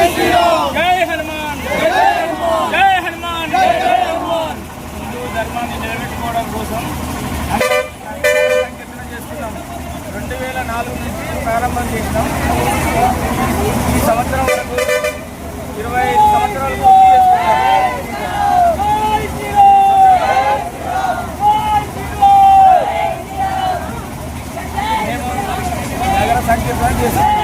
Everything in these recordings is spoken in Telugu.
జై హనుమాన్, జై హనుమాన్, హిందూ ధర్మాన్ని నిలబెట్టుకోవడం కోసం సంకీర్తన చేస్తున్నాం. 2004 నుంచి ప్రారంభం చేసినాం. ఈ సంవత్సరం వరకు 25 సంవత్సరాలు పూర్తి చేసుకున్నాం. మేము నగర సంకీర్తన చేస్తున్నాం.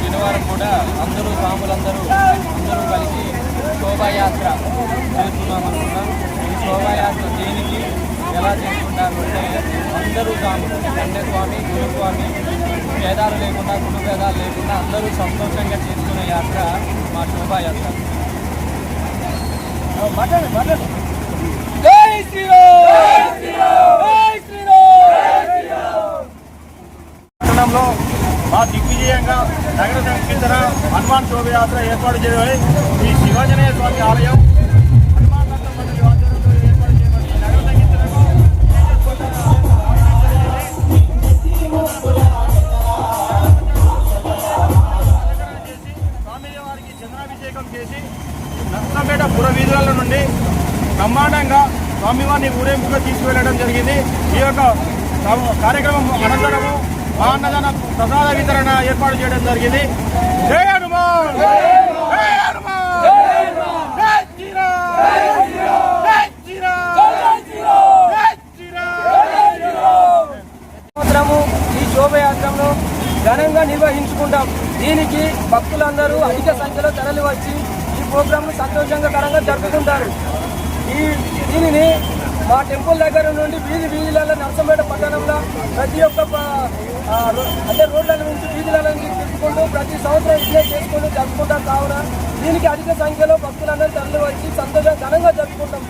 శనివారం కూడా అందరూ స్వాములందరూ కలిసి శోభాయాత్ర చేస్తున్నాం అనుకున్నాం. ఈ శోభాయాత్ర దేనికి ఎలా చేసుకుంటారు అంటే అందరూ స్వాములు అంటే స్వామి గురుస్వామి భేదాలు లేకుండా గురు భేదాలు లేకుండా అందరూ సంతోషంగా చేసుకునే యాత్ర మా శోభాయాత్ర. జై శ్రీరామ్, జై పట్టణంలో మా దిగ్విజయంగా నగర సంకీర్తన హనుమాన్ శోభయాత్ర ఏర్పాటు చేయబడి ఈ శివాంజనేయ స్వామి ఆలయం హనుమాన్ మండలి ఆధ్వర్యంలో ఏర్పాటు చేయబడి నగర సంకీర్తనకు స్వామి వారికి చంద్రాభిషేకం చేసి నర్సంపేట పుర వీధుల నుండి బ్రహ్మాండంగా స్వామివారిని ఊరేగింపుగా తీసుకువెళ్ళడం జరిగింది. ఈ యొక్క కార్యక్రమం అనంతరము మా అన్నదాన ప్రసాద వితరణ ఏర్పాటు చేయడం జరిగింది. జై హనుమాన్, జై హనుమాన్, జై శ్రీరామ్, జై శ్రీరామ్, జై శ్రీరామ్. సంవత్సరము ఈ శోభయాత్రను ఘనంగా నిర్వహించుకుంటాం. దీనికి భక్తులందరూ అధిక సంఖ్యలో తరలి వచ్చి ఈ ప్రోగ్రాంను సంతోషంగా జరుపుకుంటారు. దీనిని మా టెంపుల్ దగ్గర నుండి వీధులలో నర్సంపేట పట్టణంలో ప్రతి ఒక్క అంటే రోడ్ల నుంచి వీధుల నుంచి తిప్పుకుంటూ ప్రతి సంవత్సరం ఇట్లే చేసుకుంటూ జరుపుకుంటాం. కావున దీనికి అధిక సంఖ్యలో భక్తులందరూ తరలి వచ్చి సంతోషంగా ఘనంగా జరుపుకుంటాం.